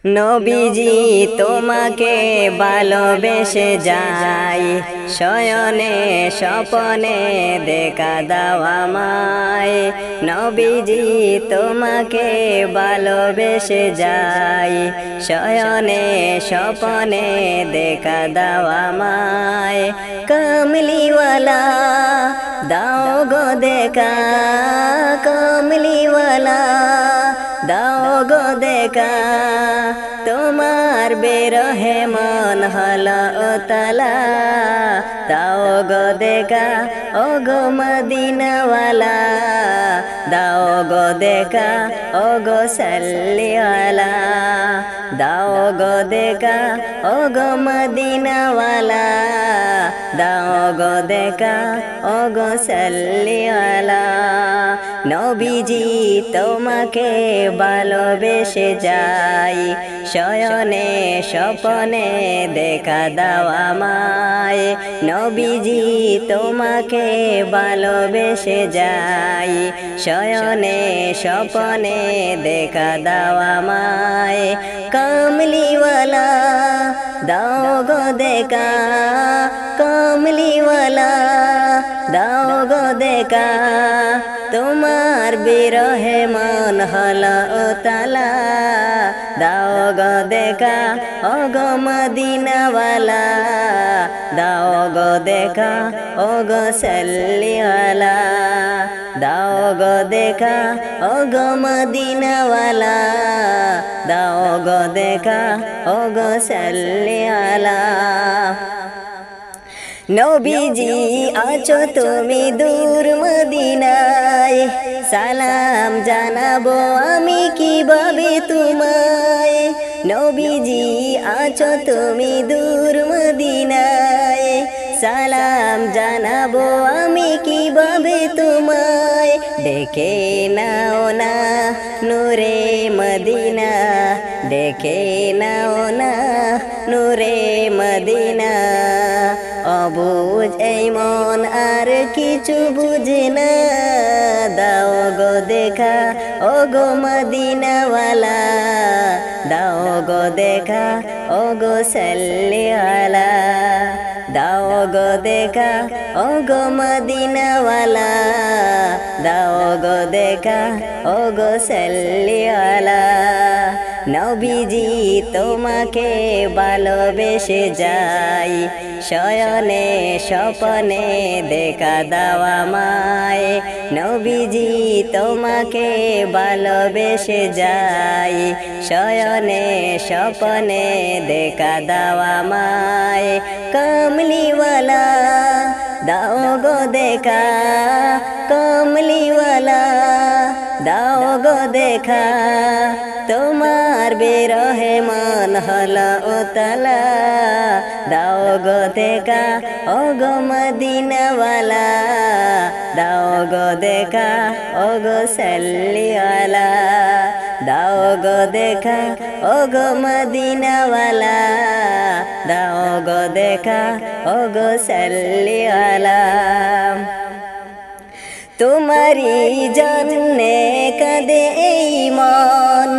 নবীজি তোমাকে ভালোবেসে যাই, শয়নে স্বপনে দেখা দাও আমায়। নবীজি তোমাকে ভালোবেসে যাই, শয়নে স্বপনে দেখা দাও আমায়। কমলিওয়ালা দাও গো দেখা, কমলিওয়ালা দাও গো দেখা, তোমার বেরহে মন হলো উতলা। দাও গো দেখা ও গো মদিনাওয়ালা, দাও গো দেখা ও গো সাল্লিওয়ালা। দাও গো দেখা ও গো মদিনাওয়ালা, দাও গো দেখা ও গো সাল্লিওয়ালা। নবীজি তোমাকে ভালোবেসে যাই, শয়নে স্বপনে দেখা দাও আমায়। নবীজি তোমাকে ভালোবেসে যাই, শয়নে স্বপনে দেখা দাও আমায়। কমলিওয়ালা দাও গো দেখা, কমলিওয়ালা দাও গো দেখা, তোমার বিরহে মন হলো উতলা। দাও গো দেখা ও গো মদিনাওয়ালা, দাও গো দেখা ও গো সাল্লিওয়ালা। দাও গো দেখা ও গো মদিনাওয়ালা, দাও গো দেখা ও গো সাল্লিওয়ালা। নবীজি আছো তুমি দূর মদিনায়, সালাম জানাবো আমি কিভাবে তোমায়। নবীজি আছো তুমি দূর মদিনায়, সালাম জানাবো আমি কিভাবে তোমায়। দেখে নাও না নূরে মদিনা, দেখে নাও না নূরে মদিনা। অবুঝ এই মন আর কিছু বুঝে না, দাও গো দেখা ও গো মদিনাওয়ালা, দাও গো দেখা ও গো সাল্লিওয়ালা। দাও গো দেখা ও গো মদিনাওয়ালা, দাও গো দেখা ও গো সাল্লিওয়ালা। নবীজি তোমাকে ভালোবেসে যাই, শয়নে স্বপনে দেখা দাও আমায়। নবীজি তোমাকে ভালোবেসে যাই, শয়নে স্বপনে দেখা দাও আমায়। কমলিওয়ালা দাও গো দেখা, কমলিওয়ালা দাও গো দেখা, তোমার বিরহে মন হলো উতলা। দাও গো দেখা ও গো মদিনাওয়ালা, দাও গো দেখা ও গো সাল্লিওয়ালা। দাও গো দেখা ও গো মদিনাওয়ালা, দাও গো দেখা ও গো সাল্লিওয়ালা। তোমারি জন্যে কাঁদে এই মন,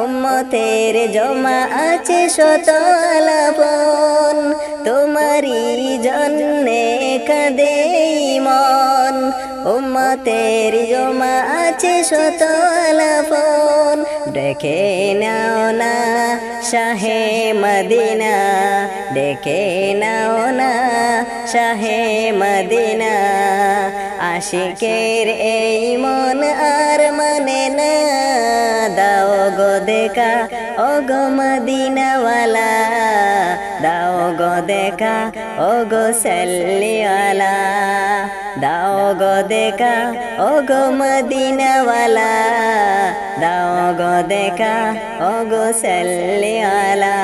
উম্মতের জমা আছে শত আলাপন। তোমারি জন্যে কাঁদে এই মন, উম্মতের জমা আছে শত আলাপন। ডেকে নাও না শাহে মদিনা, ডেকে নাও না শাহে মদিনা। আশিকের এই মন আর মানে না, দাও গো দেখা ও গো মদিনাওয়ালা, দাও গো দেখা ও গো সাল্লিওয়ালা। দাও গো দেখা ও গো মদিনাওয়ালা, দাও গো দেখা ও গো সাল্লিওয়ালা।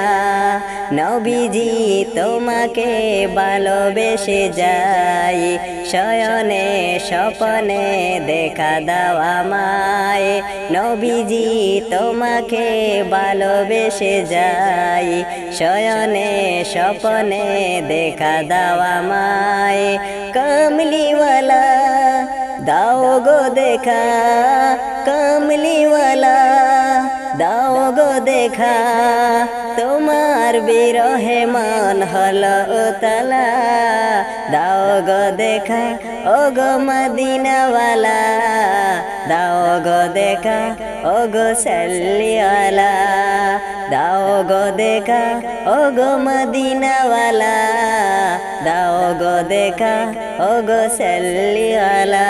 নবীজি তোমাকে ভালোবেসে যাই, শয়নে স্বপনে দেখা দাও আমায়। নবীজি তোমাকে ভালোবেসে যাই, শয়নে স্বপনে দেখা দাও আমায়। কমলিওয়ালা দাও গো দেখা, কমলিওয়ালা দাও গো দেখা তোমার বিরহে মন হলো উতলা দাও গো দেখা ও গো মদিনাওয়ালা দাও গো দেখা ও গো সাল্লিওয়ালা দাও গো দেখা ও গো মদিনাওয়ালা দাও গো দেখা ও গো সাল্লিওয়ালা।